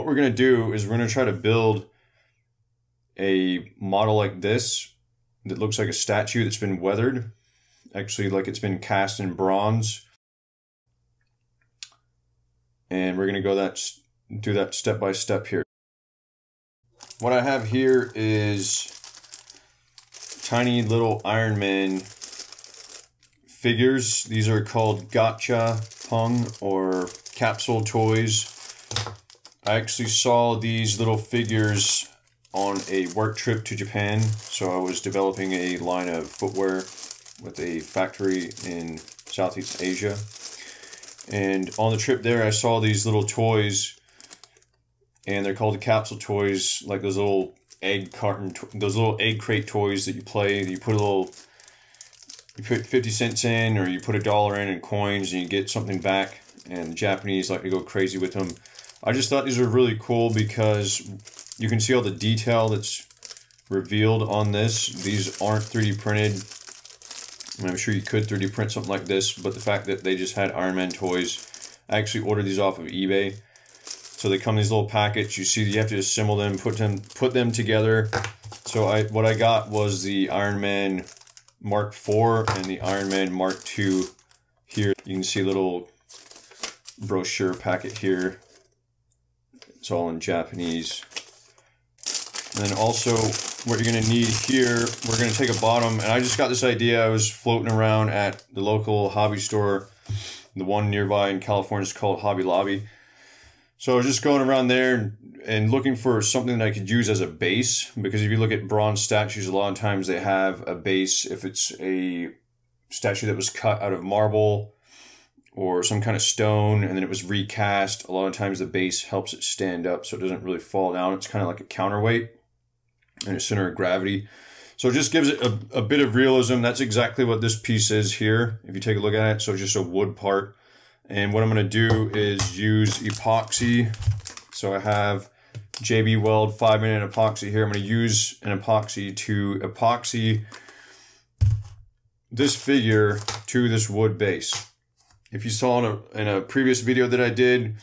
what we're going to do is we're going to try to build a model like this that looks like a statue that's been weathered, actually like it's been cast in bronze. And we're going to do that step by step here. What I have here is tiny little Iron Man figures. These are called gashapon or Capsule Toys. I actually saw these little figures on a work trip to Japan. So I was developing a line of footwear with a factory in Southeast Asia. And on the trip there, I saw these little toys, and they're called the Capsule Toys, like those little egg carton, those little egg crate toys that you play. You put 50 cents in, or you put $1 in coins, and you get something back. And the Japanese like to go crazy with them. I just thought these were really cool because you can see all the detail that's revealed on this. These aren't 3D printed. And I'm sure you could 3D print something like this, but the fact that they just had Iron Man toys, I actually ordered these off of eBay. So they come in these little packets. You see, you have to assemble them, put them together. So what I got was the Iron Man Mark IV and the Iron Man Mark II here. You can see a little brochure packet here. It's all in Japanese. And then also what you're going to need here, we're going to take a bottom, and I just got this idea. I was floating around at the local hobby store. The one nearby in California is called Hobby Lobby. So I was just going around there and looking for something that I could use as a base, because if you look at bronze statues, a lot of times they have a base. If it's a statue that was cut out of marble or some kind of stone and then it was recast, a lot of times the base helps it stand up so it doesn't really fall down. It's kind of like a counterweight and a center of gravity. So it just gives it a bit of realism. That's exactly what this piece is here, if you take a look at it. So just a wood part. And what I'm going to do is use epoxy. So I have JB Weld 5-minute epoxy here. I'm going to use an epoxy to epoxy this figure to this wood base. If you saw in a previous video that I did,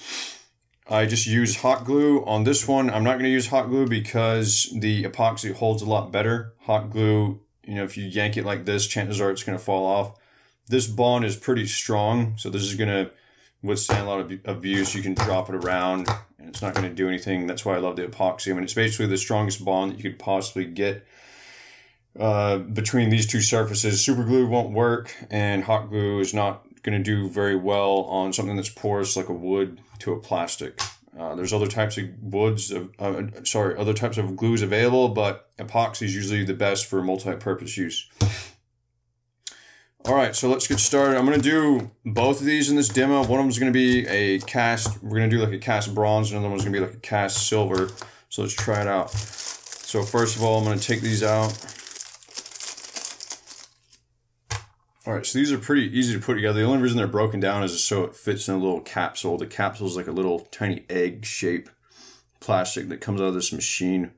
I just used hot glue. On this one, I'm not going to use hot glue because the epoxy holds a lot better. Hot glue, you know, if you yank it like this, chances are it's going to fall off. This bond is pretty strong, so this is going to withstand a lot of abuse. You can drop it around, and it's not going to do anything. That's why I love the epoxy. I mean, it's basically the strongest bond that you could possibly get between these two surfaces. Super glue won't work, and hot glue is not going to do very well on something that's porous like a wood to a plastic. There's other types of other types of glues available, but epoxy is usually the best for multi-purpose use. All right, so let's get started. I'm going to do both of these in this demo. One of them is going to be a cast. We're going to do like a cast bronze, and another one's going to be like a cast silver. So let's try it out. So first of all, I'm going to take these out. All right, so these are pretty easy to put together. The only reason they're broken down is so it fits in a little capsule. The capsule is like a little tiny egg shape plastic that comes out of this machine.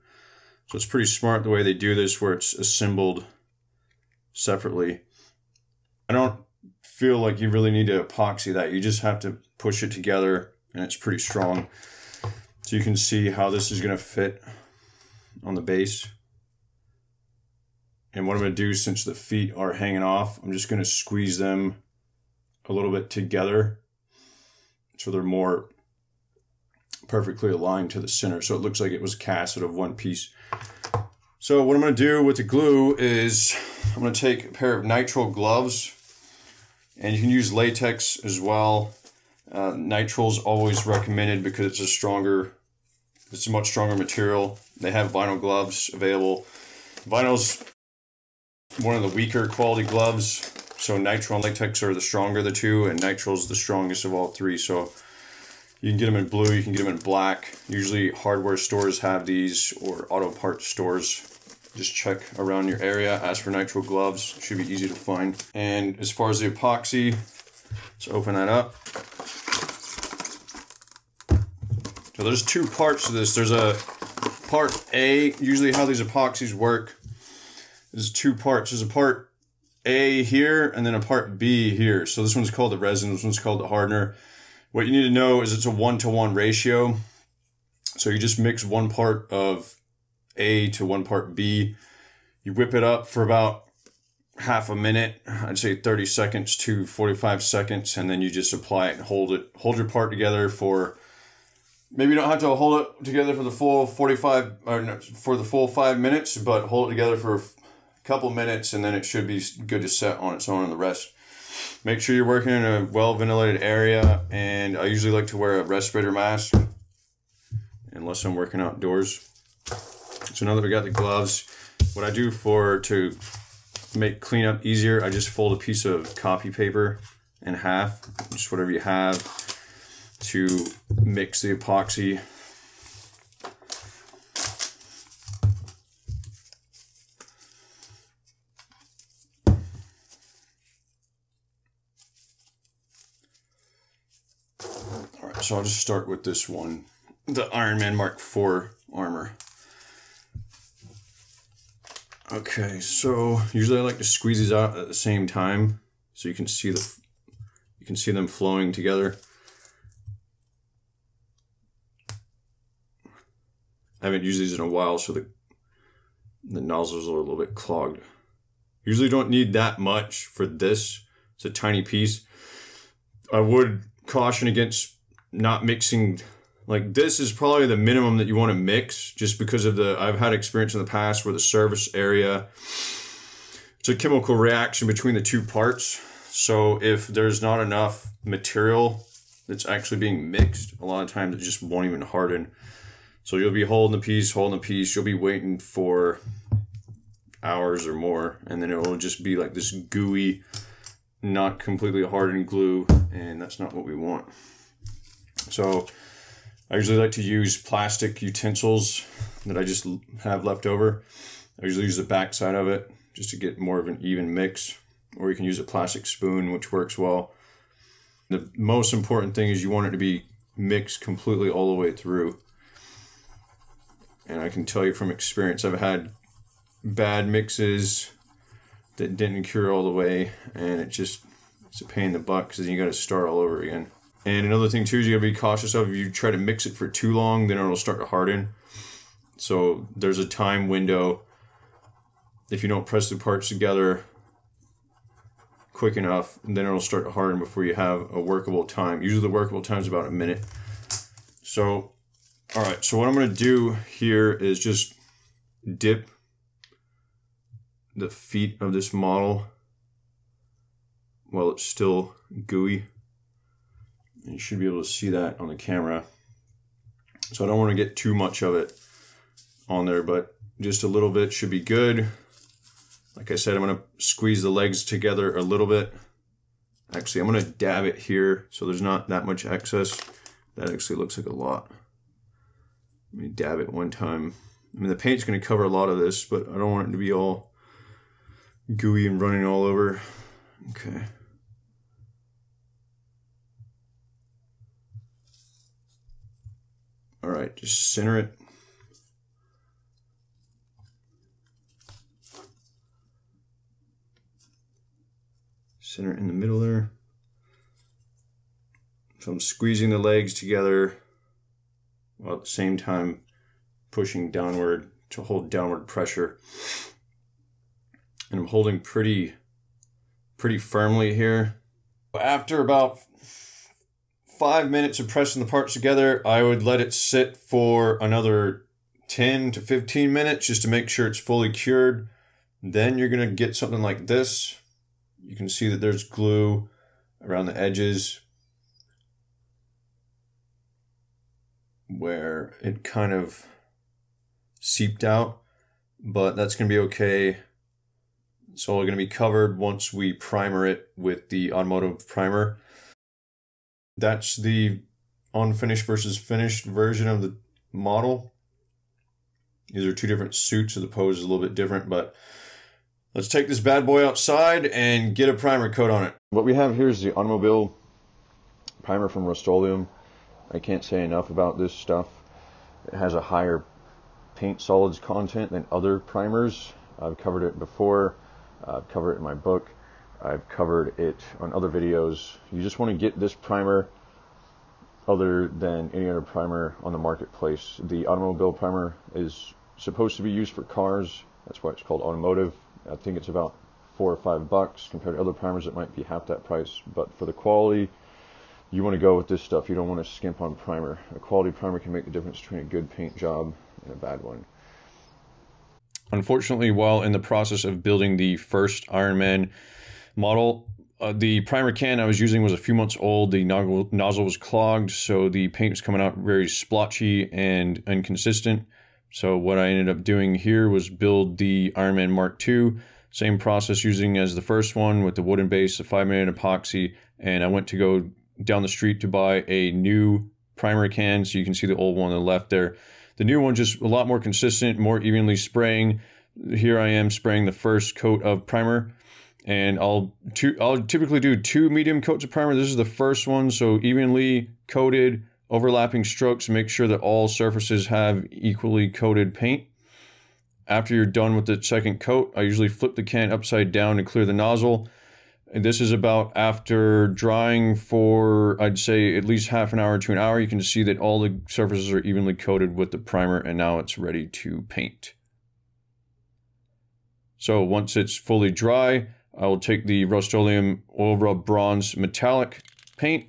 So it's pretty smart the way they do this, where it's assembled separately. I don't feel like you really need to epoxy that. You just have to push it together, and it's pretty strong. So you can see how this is going to fit on the base. And what I'm going to do, since the feet are hanging off, I'm just going to squeeze them a little bit together so they're more perfectly aligned to the center. So it looks like it was cast out of one piece. So what I'm going to do with the glue is I'm going to take a pair of nitrile gloves, and you can use latex as well. Nitrile's always recommended because it's a much stronger material. They have vinyl gloves available. Vinyl's one of the weaker quality gloves, so nitrile and latex are the stronger of the two, and nitrile's the strongest of all three. So you can get them in blue, you can get them in black. Usually hardware stores have these, or auto parts stores. Just check around your area, ask for nitrile gloves. Should be easy to find. And as far as the epoxy, let's open that up. So there's two parts to this. There's a part A. Usually how these epoxies work, there's two parts. There's a part A here and then a part B here. So this one's called the resin, this one's called the hardener. What you need to know is it's a 1-to-1 ratio. So you just mix one part of A to one part B. You whip it up for about half a minute, I'd say 30 seconds to 45 seconds, and then you just apply it and hold it. Hold your part together for, maybe you don't have to hold it together for the full 45, or no, for the full 5 minutes, but hold it together for a couple minutes, and then it should be good to set on its own and the rest. Make sure you're working in a well-ventilated area, and I usually like to wear a respirator mask unless I'm working outdoors. So now that we got the gloves, what I do to make cleanup easier, I just fold a piece of copy paper in half, just whatever you have, to mix the epoxy. Alright, so I'll just start with this one, the Iron Man Mark IV armor. Okay, so usually I like to squeeze these out at the same time so you can see them flowing together. I haven't used these in a while, so the nozzles are a little bit clogged. Usually don't need that much for this. It's a tiny piece. I would caution against not mixing. Like, this is probably the minimum that you want to mix, just because of I've had experience in the past where the surface area, it's a chemical reaction between the two parts. So if there's not enough material that's actually being mixed, a lot of times it just won't even harden. So you'll be holding the piece, you'll be waiting for hours or more, and then it will just be like this gooey, not completely hardened glue, and that's not what we want. So I usually like to use plastic utensils that I just have left over. I usually use the back side of it just to get more of an even mix, or you can use a plastic spoon, which works well. The most important thing is you want it to be mixed completely all the way through. And I can tell you from experience, I've had bad mixes that didn't cure all the way, and it's a pain in the butt because then you got to start all over again. And another thing too is you got to be cautious of, if you try to mix it for too long, then it'll start to harden. So there's a time window. If you don't press the parts together quick enough, then it'll start to harden before you have a workable time. Usually the workable time is about a minute. So, all right, so what I'm going to do here is just dip the feet of this model while it's still gooey. And you should be able to see that on the camera. So I don't want to get too much of it on there, but just a little bit should be good. Like I said, I'm going to squeeze the legs together a little bit. Actually, I'm going to dab it here so there's not that much excess. That actually looks like a lot. Let me dab it one time. I mean, the paint's going to cover a lot of this, but I don't want it to be all gooey and running all over. Okay. All right, just center it. Center it in the middle there. So I'm squeezing the legs together while at the same time pushing downward to hold downward pressure. And I'm holding pretty firmly here. After about 5 minutes of pressing the parts together, I would let it sit for another 10 to 15 minutes just to make sure it's fully cured. Then you're going to get something like this. You can see that there's glue around the edges where it kind of seeped out, but that's going to be okay. It's all going to be covered once we primer it with the automotive primer. That's the unfinished versus finished version of the model. These are two different suits, so the pose is a little bit different, but let's take this bad boy outside and get a primer coat on it. What we have here is the automobile primer from Rust-Oleum. I can't say enough about this stuff. It has a higher paint solids content than other primers. I've covered it before. I've covered it in my book. I've covered it on other videos. You just want to get this primer other than any other primer on the marketplace. The automobile primer is supposed to be used for cars. That's why it's called automotive. I think it's about $4 or $5 compared to other primers that might be half that price. But for the quality, you want to go with this stuff. You don't want to skimp on primer. A quality primer can make the difference between a good paint job and a bad one. Unfortunately, while in the process of building the first Iron Man model, the primer can I was using was a few months old. The nozzle was clogged, so the paint was coming out very splotchy and inconsistent. So what I ended up doing here was build the Iron Man Mark II. Same process using as the first one with the wooden base, the 5-minute epoxy, and I went to go down the street to buy a new primer can. So you can see the old one on the left there. The new one just a lot more consistent, more evenly spraying. Here I am spraying the first coat of primer, and I'll typically do 2 medium coats of primer. This is the first one, so evenly coated, overlapping strokes to make sure that all surfaces have equally coated paint. After you're done with the second coat, I usually flip the can upside down to clear the nozzle. And this is about after drying for, I'd say, at least half an hour to an hour. You can see that all the surfaces are evenly coated with the primer, and now it's ready to paint. So once it's fully dry, I will take the Rust-Oleum Oil Rub Bronze Metallic paint.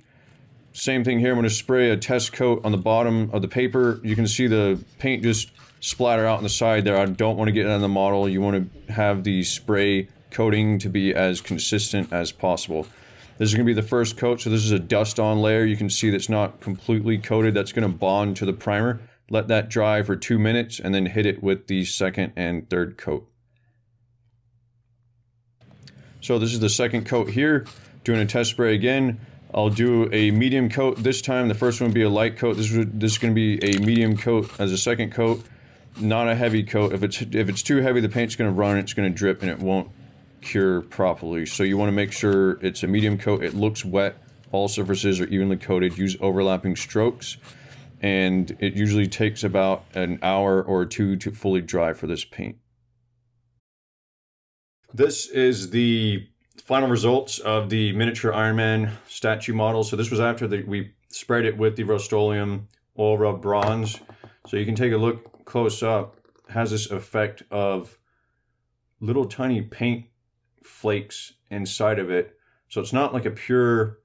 Same thing here. I'm going to spray a test coat on the bottom of the paper. You can see the paint just splatter out on the side there. I don't want to get it on the model. You want to have the spray coating to be as consistent as possible. This is going to be the first coat, so this is a dust-on layer. You can see that's not completely coated. That's going to bond to the primer. Let that dry for 2 minutes, and then hit it with the second and third coat. So this is the second coat here. Doing a test spray again. I'll do a medium coat this time. The first one will be a light coat. This is going to be a medium coat as a second coat, not a heavy coat. If it's too heavy, the paint's going to run, it's going to drip, and it won't cure properly. So you want to make sure it's a medium coat. It looks wet. All surfaces are evenly coated. Use overlapping strokes, and it usually takes about an hour or two to fully dry for this paint. This is the final results of the miniature Iron Man statue model. So this was after we sprayed it with the Rust-Oleum Oil Rub Bronze. So you can take a look close up. It has this effect of little tiny paint flakes inside of it. So it's not like a pure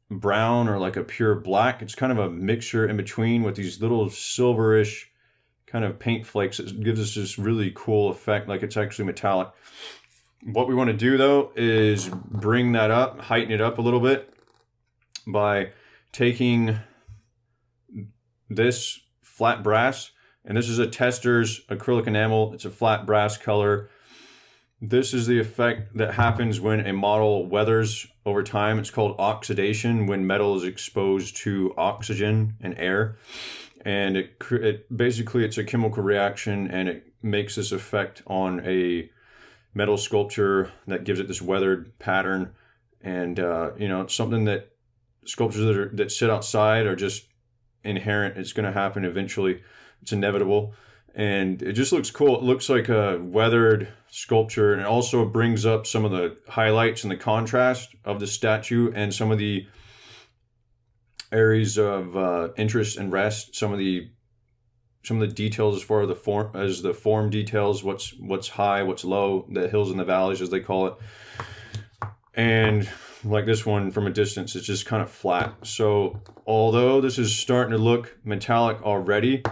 brown or like a pure black. It's kind of a mixture in between with these little silverish kind of paint flakes. It gives us this really cool effect, like it's actually metallic. What we want to do though is bring that up, heighten it up a little bit by taking this flat brass, and this is a Tester's acrylic enamel. It's a flat brass color. This is the effect that happens when a model weathers over time. It's called oxidation, when metal is exposed to oxygen and air. And it basically, it's a chemical reaction, and it makes this effect on a metal sculpture that gives it this weathered pattern. And you know, it's something that sculptures that sit outside are just inherent. It's going to happen eventually. It's inevitable. And it just looks cool. It looks like a weathered sculpture, and it also brings up some of the highlights and the contrast of the statue and some of the areas of interest and rest. Some of the details as far as the form details, what's high, what's low, the hills and the valleys as they call it. And like this one from a distance, it's just kind of flat. So although this is starting to look metallic already,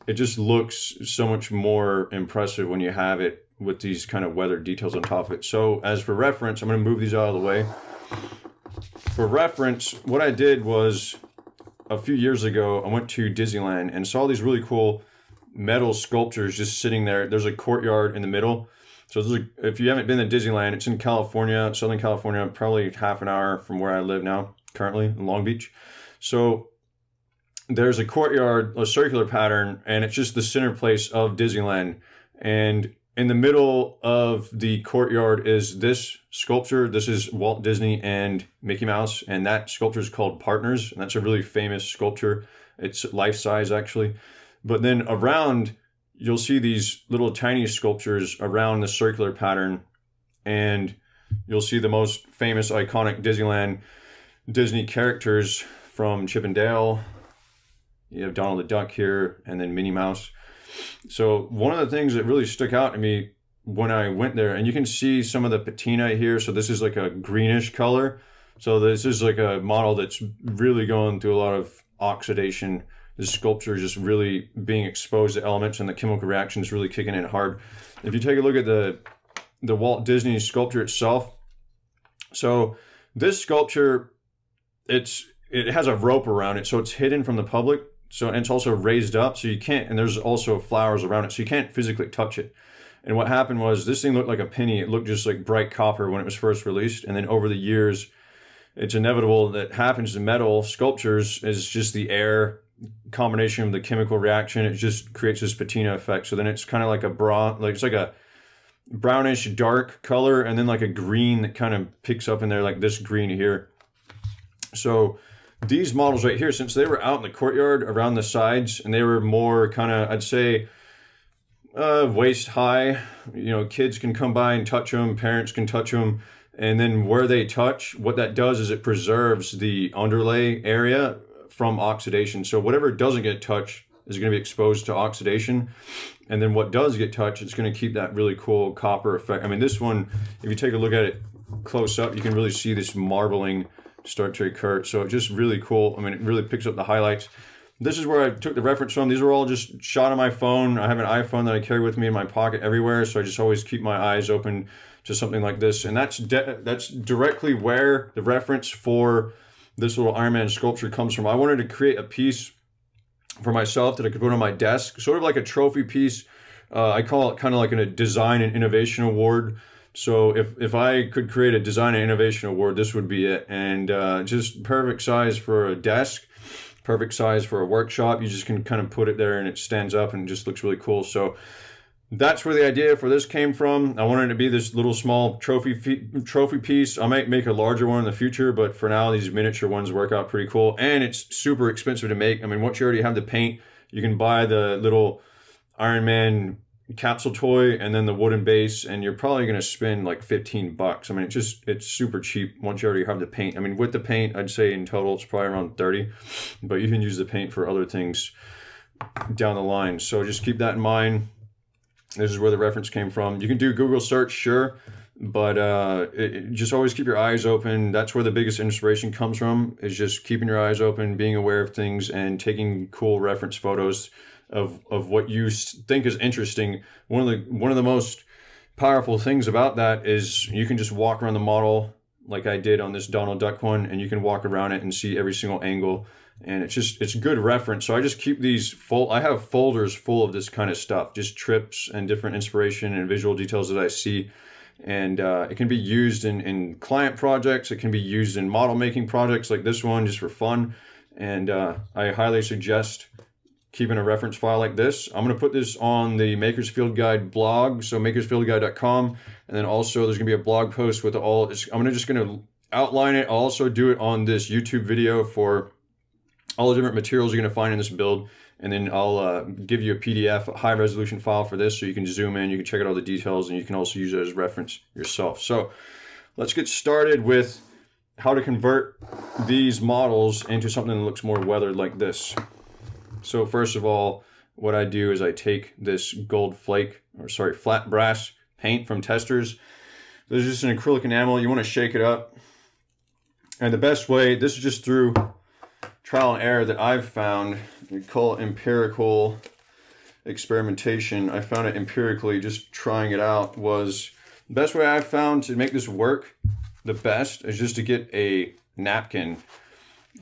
it just looks so much more impressive when you have it with these kind of weathered details on top of it. So as for reference, I'm going to move these out of the way. For reference, what I did was a few years ago, I went to Disneyland and saw these really cool metal sculptures just sitting there. There's a courtyard in the middle. So if you haven't been to Disneyland, it's in California, Southern California, probably half an hour from where I live now, currently in Long Beach. So there's a courtyard, a circular pattern, and it's just the center place of Disneyland. And in the middle of the courtyard is this sculpture. This is Walt Disney and Mickey Mouse, and that sculpture is called Partners, and that's a really famous sculpture. It's life-size, actually. But then around, you'll see these little tiny sculptures around the circular pattern, and you'll see the most famous, iconic Disney characters from Chip and Dale. You have Donald the Duck here, and then Minnie Mouse. So one of the things that really stuck out to me when I went there, and you can see some of the patina here. So this is like a greenish color. So this is like a model that's really going through a lot of oxidation. This sculpture is just really being exposed to elements, and the chemical reaction is really kicking in hard. If you take a look at the Walt Disney sculpture itself, so this sculpture, it has a rope around it, so it's hidden from the public. So, and it's also raised up, so you can't, and there's also flowers around it, so you can't physically touch it. And what happened was, this thing looked like a penny. It looked just like bright copper when it was first released, and then over the years, it's inevitable that happens to metal sculptures is just the air combination of the chemical reaction. It just creates this patina effect. So then it's kind of like it's like a brownish dark color, and then like a green that kind of picks up in there, like this green here. So these models right here, since they were out in the courtyard around the sides, and they were more kind of, I'd say, waist high, you know, kids can come by and touch them, parents can touch them. And then where they touch, what that does is it preserves the underlay area from oxidation. So whatever doesn't get touched is going to be exposed to oxidation. And then what does get touched, it's going to keep that really cool copper effect. I mean, this one, if you take a look at it close up, you can really see this marbling start to occur. So it's just really cool. I mean, it really picks up the highlights. This is where I took the reference from. These are all just shot on my phone. I have an iPhone that I carry with me in my pocket everywhere. So I just always keep my eyes open to something like this. And that's directly where the reference for this little Iron Man sculpture comes from. I wanted to create a piece for myself that I could put on my desk, sort of like a trophy piece. I call it kind of like a design and innovation award. So if I could create a design and innovation award, this would be it. And just perfect size for a desk, perfect size for a workshop. You just can kind of put it there and it stands up and it just looks really cool. So that's where the idea for this came from. I wanted it to be this little small trophy piece. I might make a larger one in the future, but for now, these miniature ones work out pretty cool. And it's super expensive to make. I mean, once you already have the paint, you can buy the little Iron Man capsule toy and then the wooden base, and you're probably going to spend like 15 bucks. I mean, it's super cheap once you already have the paint. I mean, with the paint, I'd say in total, it's probably around 30, but you can use the paint for other things down the line. So just keep that in mind. This is where the reference came from. You can do Google search, sure, but just always keep your eyes open. That's where the biggest inspiration comes from, is just keeping your eyes open, being aware of things, and taking cool reference photos of what you think is interesting. One of the most powerful things about that is you can just walk around the model like I did on this Donald Duck one, and you can walk around it and see every single angle. And it's good reference. So I just keep these full. I have folders full of this kind of stuff, just trips and different inspiration and visual details that I see. And it can be used in client projects. It can be used in model making projects like this one, just for fun. And I highly suggest keeping a reference file like this. I'm going to put this on the Maker's Field Guide blog, so makersfieldguide.com. And then also there's going to be a blog post with all. I'm just going to outline it. I'll also do it on this YouTube video for all the different materials you're going to find in this build, and then I'll give you a PDF, a high resolution file for this, so you can zoom in, you can check out all the details, and you can also use it as reference yourself. So let's get started with how to convert these models into something that looks more weathered like this. So first of all, what I do is I take this flat brass paint from Testors. This is just an acrylic enamel. You want to shake it up. And the best way, this is just through trial and error that I've found. We call it empirical experimentation. I found it empirically, just trying it out, was the best way I've found to make this work the best is just to get a napkin,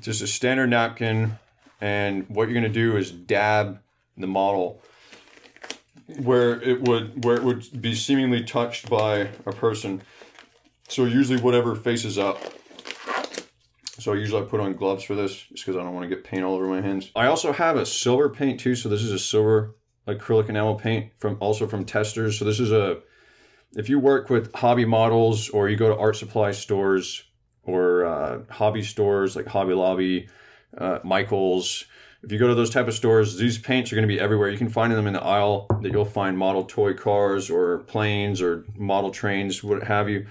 just a standard napkin, and what you're going to do is dab the model where it would be seemingly touched by a person. So usually whatever faces up. So usually I put on gloves for this just because I don't want to get paint all over my hands. I also have a silver paint too. So this is a silver acrylic enamel paint also from Testors. So this is if you work with hobby models, or you go to art supply stores or hobby stores like Hobby Lobby, Michael's, if you go to those type of stores, these paints are going to be everywhere. You can find them in the aisle that you'll find model toy cars or planes or model trains, what have you.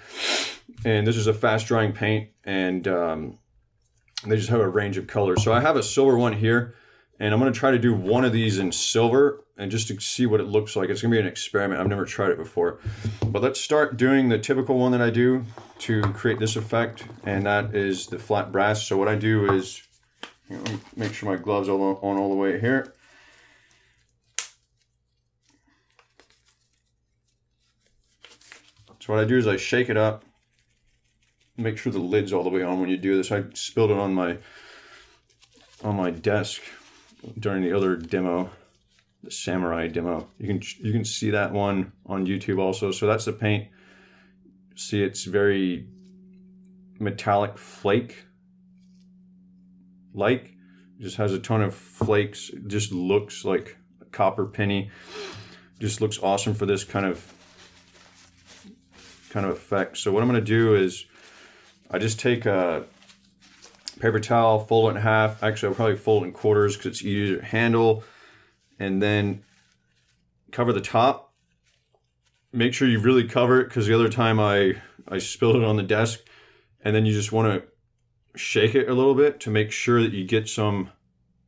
And this is a fast drying paint, and They just have a range of colors. So I have a silver one here, and I'm going to try to do one of these in silver and just to see what it looks like. It's going to be an experiment. I've never tried it before. But let's start doing the typical one that I do to create this effect, and that is the flat brass. So what I do is, let me make sure my gloves are on all the way here. So what I do is I shake it up, make sure the lid's all the way on when you do this. I spilled it on my desk during the other demo, the samurai demo. You can see that one on YouTube also. So that's the paint. See, it's very metallic flake like. It just has a ton of flakes. It just looks like a copper penny. Just looks awesome for this kind of effect. So what I'm going to do is I just take a paper towel, fold it in half. Actually, I'll probably fold it in quarters because it's easier to handle. And then cover the top. Make sure you really cover it, because the other time I spilled it on the desk. And then you just want to shake it a little bit to make sure that you get some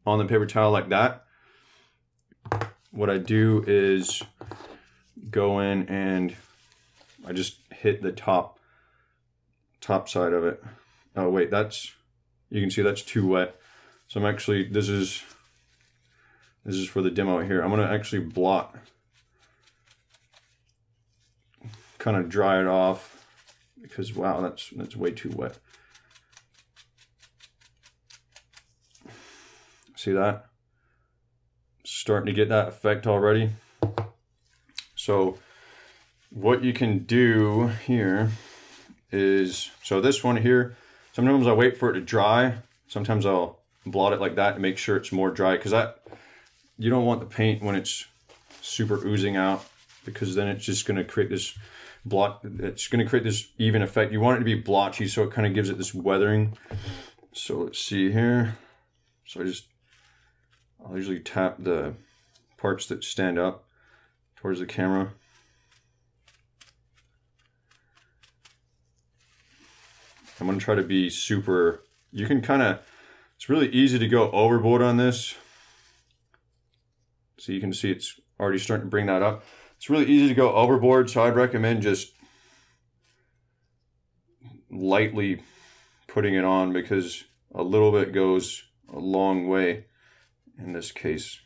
on the paper towel like that. What I do is go in and I just hit the top side of it. Oh wait, you can see that's too wet. So I'm actually, this is for the demo here. I'm gonna actually blot, kind of dry it off, because wow, that's way too wet. See that? Starting to get that effect already. So what you can do here is, so this one here, sometimes I wait for it to dry. Sometimes I'll blot it like that to make sure it's more dry, because you don't want the paint when it's super oozing out, because then it's just going to create this it's going to create this even effect. You want it to be blotchy, so it kind of gives it this weathering. So let's see here. So I'll usually tap the parts that stand up towards the camera. I'm going to try to be super, you can it's really easy to go overboard on this. So you can see it's already starting to bring that up. It's really easy to go overboard, so I'd recommend just lightly putting it on, because a little bit goes a long way in this case.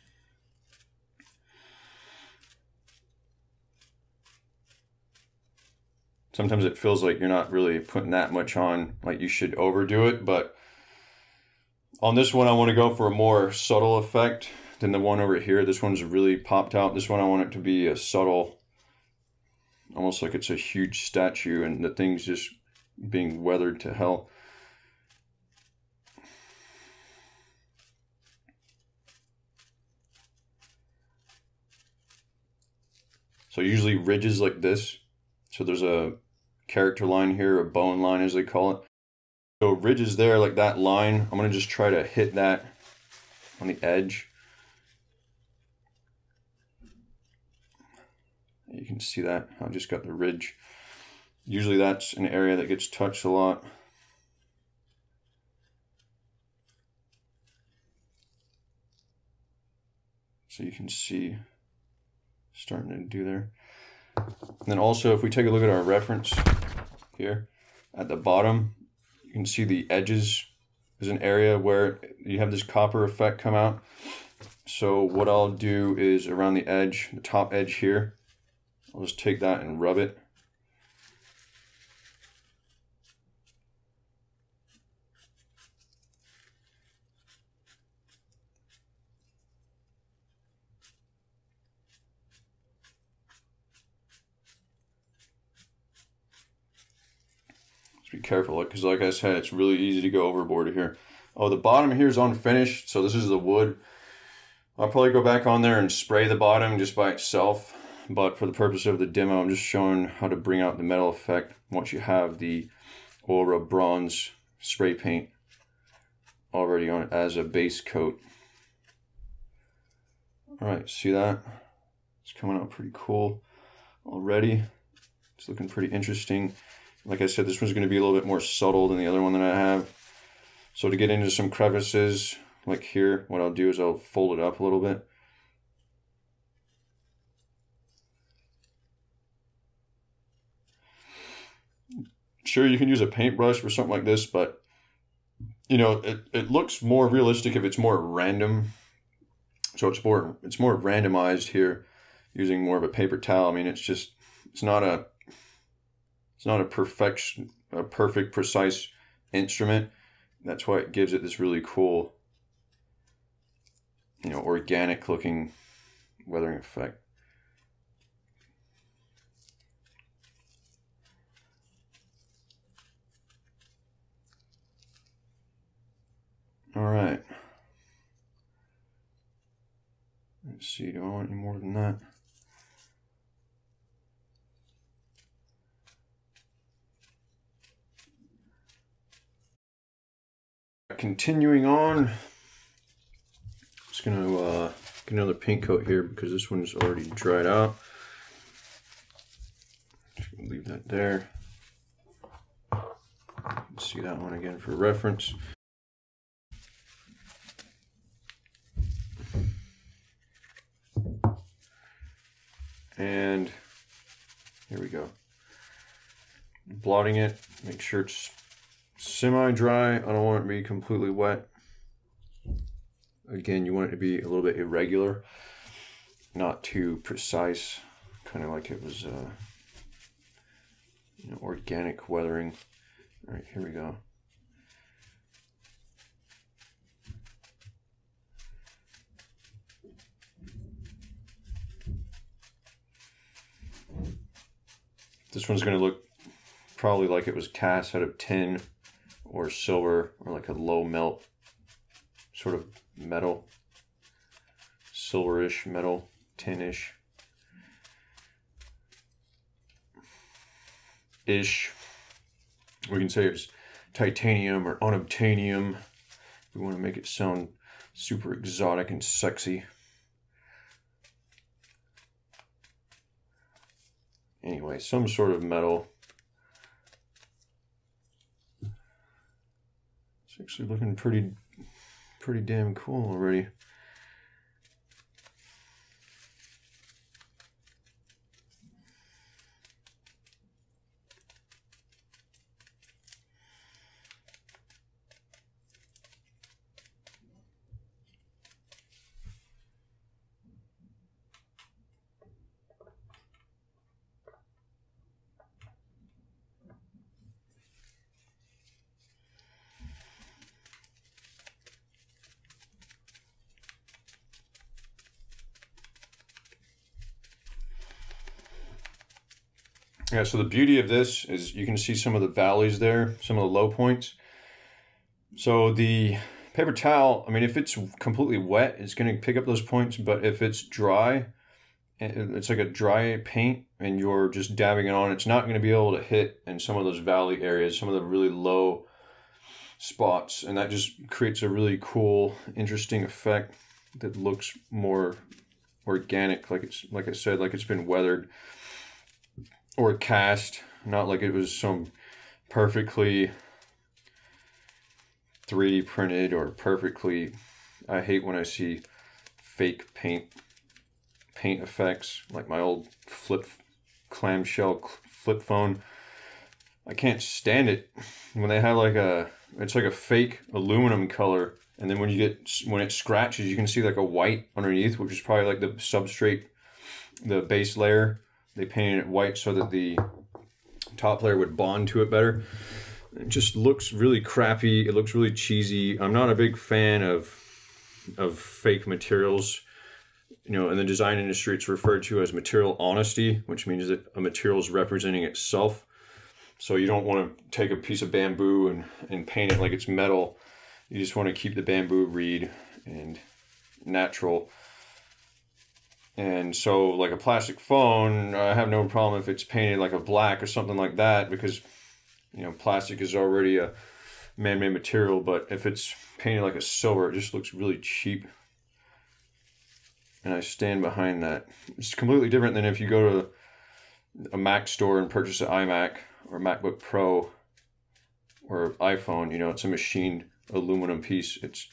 Sometimes it feels like you're not really putting that much on, like you should overdo it, but on this one I want to go for a more subtle effect than the one over here. This one's really popped out. This one I want it to be a subtle, almost like it's a huge statue and the thing's just being weathered to hell. So usually ridges like this. So there's a character line here, a bone line as they call it. So ridges there like that line, I'm going to just try to hit that on the edge. You can see that, I just got the ridge. Usually that's an area that gets touched a lot. So you can see starting to do there. And then also, if we take a look at our reference here at the bottom, you can see the edges is an area where you have this copper effect come out. So what I'll do is around the edge, the top edge here, I'll just take that and rub it. Be careful, because like I said, it's really easy to go overboard here. Oh, the bottom here is unfinished, so this is the wood. I'll probably go back on there and spray the bottom just by itself, but for the purpose of the demo, I'm just showing how to bring out the metal effect once you have the oil rub bronze spray paint already on it as a base coat. Alright, see that? It's coming out pretty cool already. It's looking pretty interesting. Like I said, this one's going to be a little bit more subtle than the other one that I have. So to get into some crevices, like here, what I'll do is I'll fold it up a little bit. Sure, you can use a paintbrush for something like this, but you know, it looks more realistic if it's more random. So it's more randomized here, using more of a paper towel. I mean, it's not a perfect precise instrument. That's why it gives it this really cool, you know, organic looking weathering effect. All right. Let's see, do I want any more than that? Continuing on, just gonna get another paint coat here because this one's already dried out. Just gonna leave that there. Let's see that one again for reference. And here we go. Blotting it, make sure it's semi-dry. I don't want it to be completely wet. Again, you want it to be a little bit irregular, not too precise, kind of like it was you know, organic weathering. All right, here we go. This one's going to look probably like it was cast out of tin or silver, or like a low melt sort of metal, silverish metal, tin-ish ish. We can say it's titanium or unobtainium. We want to make it sound super exotic and sexy. Anyway, some sort of metal. It's actually looking pretty damn cool already. Yeah, so the beauty of this is you can see some of the valleys there, some of the low points. So the paper towel, I mean, if it's completely wet, it's going to pick up those points, but if it's dry, it's like a dry paint and you're just dabbing it on, it's not going to be able to hit in some of those valley areas, some of the really low spots, and that just creates a really cool, interesting effect that looks more organic, like it's, like I said, like it's been weathered or cast, not like it was some perfectly 3D printed or perfectly. I hate when I see fake paint effects, like my old clamshell flip phone. I can't stand it when they have like it's like a fake aluminum color, and then when it scratches, you can see like a white underneath, which is probably like the substrate, the base layer. They painted it white so that the top layer would bond to it better. It just looks really crappy. It looks really cheesy. I'm not a big fan of fake materials. You know, in the design industry, it's referred to as material honesty, which means that a material is representing itself. So you don't want to take a piece of bamboo and paint it like it's metal. You just want to keep the bamboo reed and natural. And so like a plastic phone, I have no problem if it's painted like a black or something like that, because, you know, plastic is already a man-made material. But if it's painted like a silver, it just looks really cheap. And I stand behind that. It's completely different than if you go to a Mac store and purchase an iMac or MacBook Pro or iPhone. You know, it's a machined aluminum piece. It's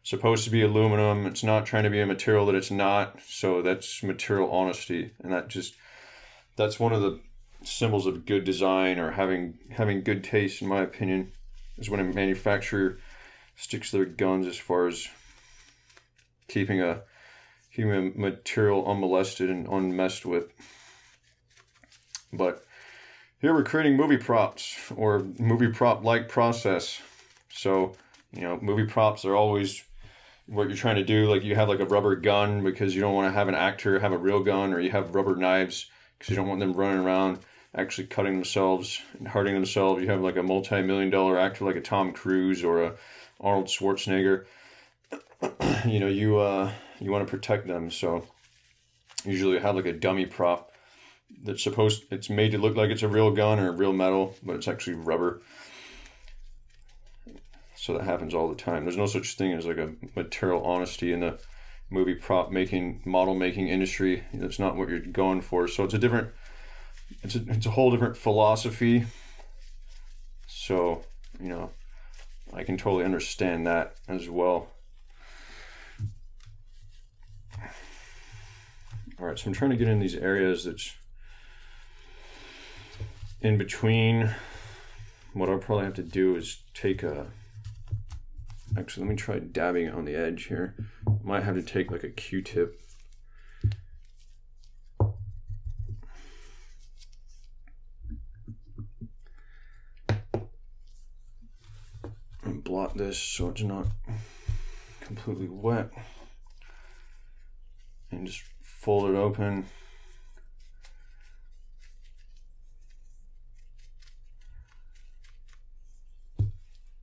supposed to be aluminum. It's not trying to be a material that it's not. So that's material honesty, and that's one of the symbols of good design, or having good taste, in my opinion, is when a manufacturer sticks to their guns as far as keeping a material unmolested and unmessed with. But here we're creating movie props, or movie prop like process. So, you know, movie props are always what you're trying to do. Like, you have like a rubber gun because you don't want to have an actor have a real gun, or you have rubber knives because you don't want them running around actually cutting themselves and hurting themselves. You have like a multi-million-dollar actor like a Tom Cruise or a Arnold Schwarzenegger. You know, you want to protect them, so usually you have like a dummy prop that's it's made to look like it's a real gun or a real metal, but it's actually rubber. So that happens all the time. There's no such thing as like a material honesty in the movie prop making, model making industry. That's not what you're going for. So it's a whole different philosophy. So, you know, I can totally understand that as well. All right, so I'm trying to get in these areas that's in between. What I'll probably have to do is take actually, let me try dabbing it on the edge here. Might have to take like a Q-tip. And blot this so it's not completely wet. And just fold it open.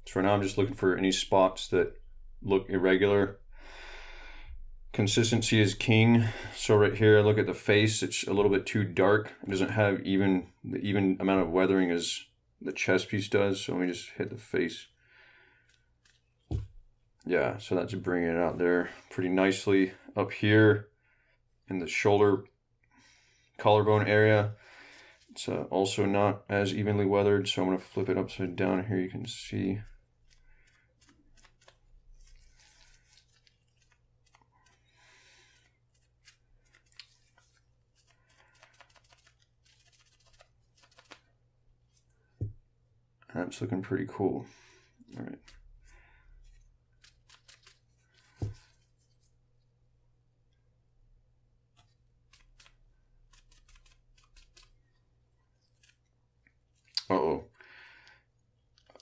So right now I'm just looking for any spots that look irregular. Consistency is king. So right here, look at the face. It's a little bit too dark. It doesn't have the even amount of weathering as the chest piece does. So let me just hit the face. Yeah, so that's bringing it out there pretty nicely. Up here in the shoulder collarbone area, it's also not as evenly weathered. So I'm going to flip it upside down here. You can see. That's looking pretty cool. All right. Uh-oh.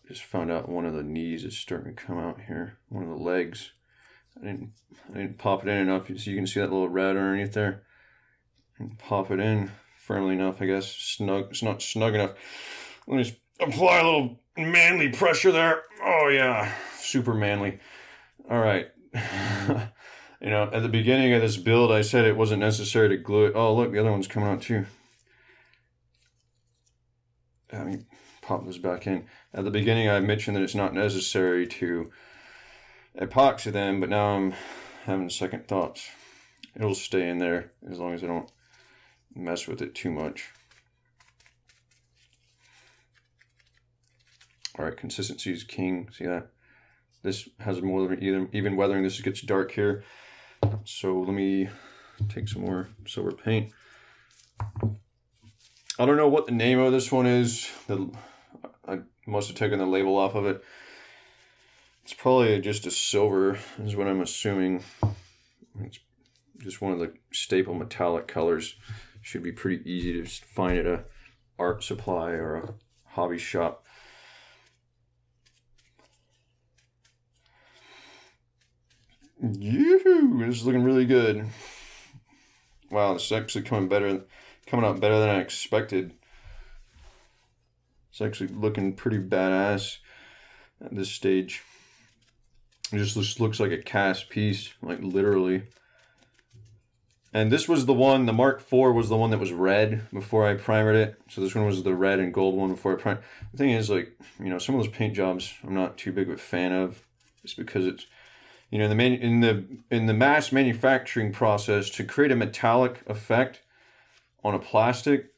I just found out one of the knees is starting to come out here. One of the legs. I didn't pop it in enough so you can see that little red underneath there. And pop it in firmly enough, I guess. Snug. It's not snug enough. Let me just apply a little manly pressure there. Oh yeah, super manly. All right. You know, at the beginning of this build, I said it wasn't necessary to glue it. Oh, look, the other one's coming out too. Let me pop this back in. At the beginning, I mentioned that it's not necessary to epoxy them, but now I'm having second thoughts. It'll stay in there as long as I don't mess with it too much. All right, consistency is king. See that? This has more of an even weathering. This gets dark here. So let me take some more silver paint. I don't know what the name of this one is. I must have taken the label off of it. It's probably just a silver, is what I'm assuming. It's just one of the staple metallic colors. Should be pretty easy to find at a art supply or a hobby shop. Yoo-hoo! This is looking really good. Wow, this is actually coming out better than I expected. It's actually looking pretty badass at this stage. It just looks like a cast piece, like literally. And this was the one, the Mark IV was the one that was red before I primered it. So this one was the red and gold one before I primed. The thing is, like, you know, some of those paint jobs I'm not too big of a fan of, just because it's, you know, in the mass manufacturing process, to create a metallic effect on a plastic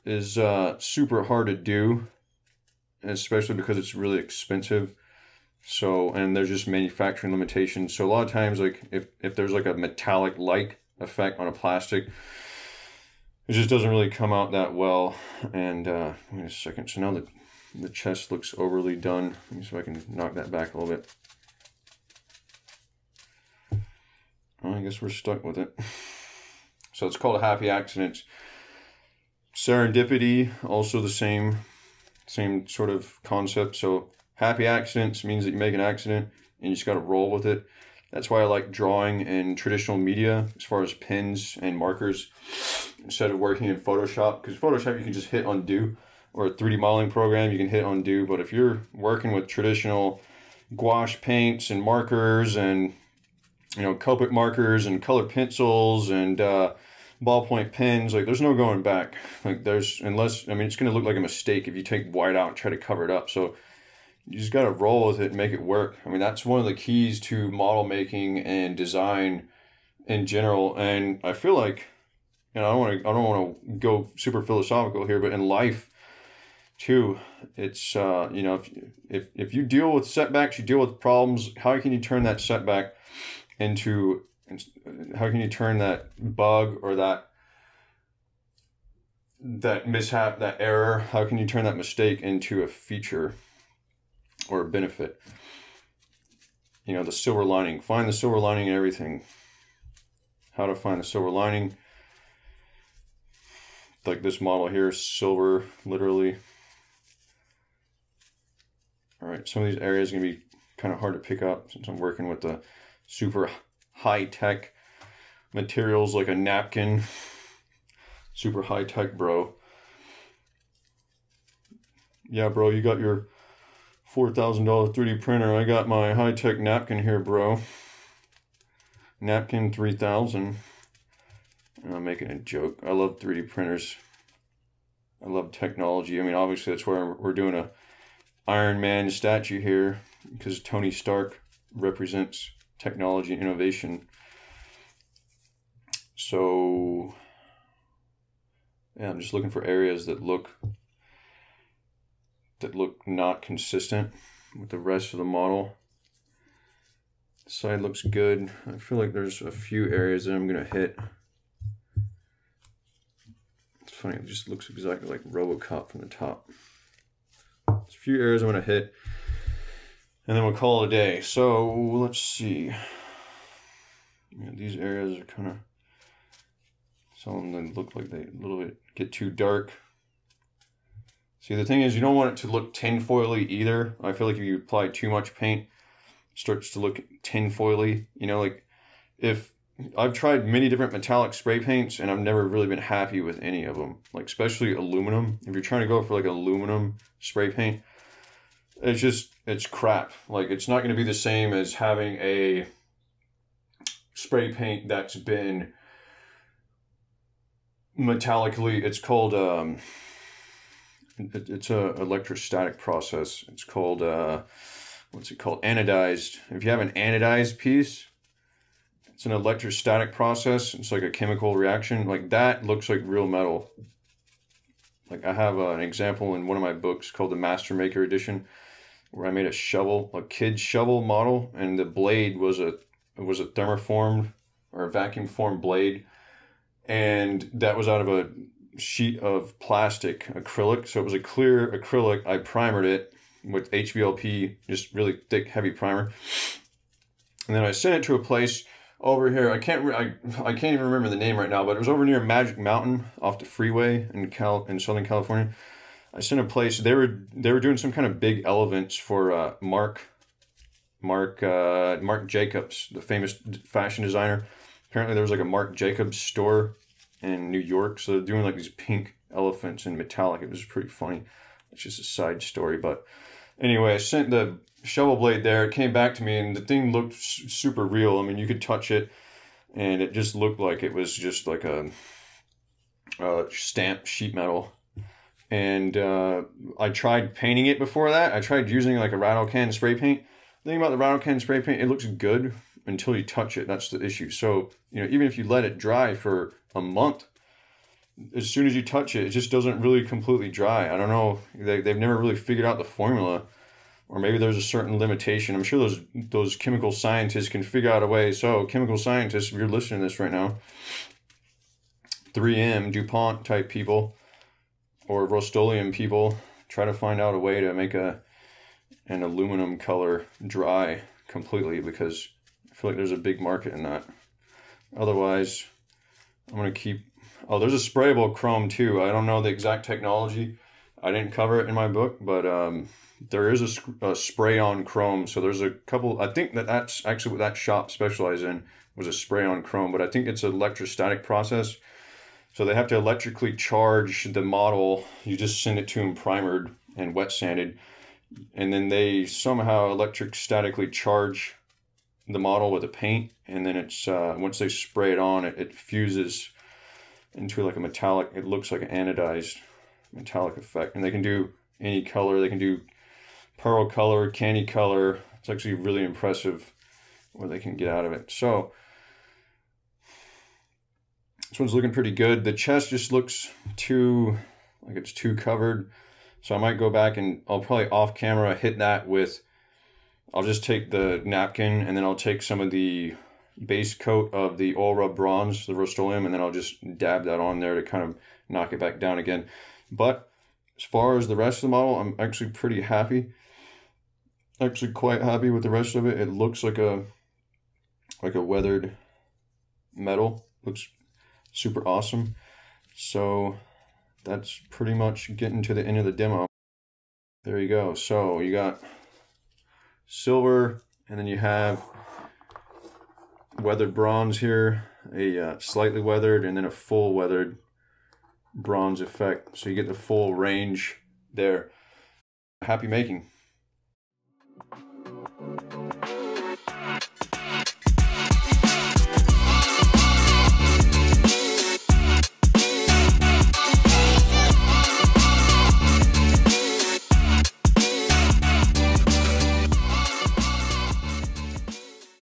is super hard to do, especially because it's really expensive. So, and there's just manufacturing limitations. So a lot of times, like if there's like a metallic-like effect on a plastic, it just doesn't really come out that well. And wait a second. So now the chest looks overly done. Let me see if I can knock that back a little bit. Well, I guess we're stuck with it. So it's called a happy accident. Serendipity, also the same sort of concept. So happy accidents means that you make an accident and you just got to roll with it. That's why I like drawing in traditional media as far as pens and markers instead of working in Photoshop, because Photoshop you can just hit undo, or a 3D modeling program you can hit undo. But if you're working with traditional gouache paints and markers and, you know, Copic markers and colored pencils and ballpoint pens, like there's no going back. Like unless, I mean, it's going to look like a mistake if you take white out and try to cover it up. So you just got to roll with it and make it work. I mean, that's one of the keys to model making and design in general. And I feel like, you know, I don't want to go super philosophical here, but in life too, it's you know, if you deal with setbacks, you deal with problems. How can you turn that setback into, how can you turn that bug or that mishap, that error, how can you turn that mistake into a feature or a benefit? You know, the silver lining. Find the silver lining in everything. How to find the silver lining. Like this model here, silver, literally. All right, some of these areas are going to be kind of hard to pick up since I'm working with the super high-tech materials like a napkin. Super high-tech, bro. Yeah, bro, you got your $4,000 3D printer. I got my high-tech napkin here, bro. Napkin 3000. I'm making a joke. I love 3D printers. I love technology. I mean, obviously that's where we're doing a Iron Man statue here, because Tony Stark represents technology and innovation. So yeah, I'm just looking for areas that look not consistent with the rest of the model. The side looks good. I feel like there's a few areas that I'm gonna hit. It's funny, it just looks exactly like RoboCop from the top. There's a few areas I'm gonna hit, and then we'll call it a day. So let's see. Yeah, these areas are kind of, some of them look like they a little bit get too dark. See, the thing is, you don't want it to look tinfoily either. I feel like if you apply too much paint, it starts to look tinfoily. You know, like if I've tried many different metallic spray paints and I've never really been happy with any of them. Like especially aluminum. If you're trying to go for like aluminum spray paint, it's crap. Like it's not going to be the same as having a spray paint that's been metallically, it's called it's a electrostatic process. It's called what's it called, anodized. If you have an anodized piece, it's an electrostatic process. It's like a chemical reaction. Like that looks like real metal. Like I have an example in one of my books called the Master Maker Edition, where I made a shovel, a kid's shovel model, and the blade was a thermoformed or a vacuum formed blade, and that was out of a sheet of plastic acrylic. So it was a clear acrylic. I primered it with HVLP, just really thick, heavy primer, and then I sent it to a place over here. I can't even remember the name right now, but it was over near Magic Mountain off the freeway in Southern California. I sent a place. They were doing some kind of big events for Marc Jacobs, the famous fashion designer. Apparently there was like a Marc Jacobs store in New York, so they're doing like these pink elephants in metallic. It was pretty funny. It's just a side story, but anyway, I sent the shovel blade there. It came back to me, and the thing looked super real. I mean, you could touch it, and it just looked like it was just like a stamped sheet metal. And I tried painting it before that. I tried using like a rattle can spray paint. The thing about the rattle can spray paint, it looks good until you touch it. That's the issue. So, you know, even if you let it dry for a month, as soon as you touch it, it just doesn't really completely dry. I don't know. They've never really figured out the formula or maybe there's a certain limitation. I'm sure those chemical scientists can figure out a way. So chemical scientists, if you're listening to this right now, 3M, DuPont type people, or Rust-Oleum people, try to find out a way to make an aluminum color dry completely, because I feel like there's a big market in that. Otherwise, I'm going to keep... Oh, there's a sprayable chrome too. I don't know the exact technology. I didn't cover it in my book, but there is a spray-on chrome. So there's a couple... I think that's actually what that shop specialized in, was a spray-on chrome. But I think it's an electrostatic process. So they have to electrically charge the model. You just send it to them primered and wet sanded. And then they somehow electrostatically charge the model with a paint. And then it's once they spray it on, it fuses into like a metallic, it looks like an anodized metallic effect. And they can do any color. They can do pearl color, candy color. It's actually really impressive what they can get out of it. So this one's looking pretty good. The chest just looks too, like it's too covered. So I might go back and I'll probably off camera hit that with, I'll just take the napkin and then I'll take some of the base coat of the oil rub bronze, the Rust-Oleum, and then I'll just dab that on there to kind of knock it back down again. But as far as the rest of the model, I'm actually pretty happy. Actually quite happy with the rest of it. It looks like a weathered metal. Looks super awesome. So that's pretty much getting to the end of the demo. There you go. So you got silver, and then you have weathered bronze here, a slightly weathered, and then a full weathered bronze effect. So you get the full range there. Happy making.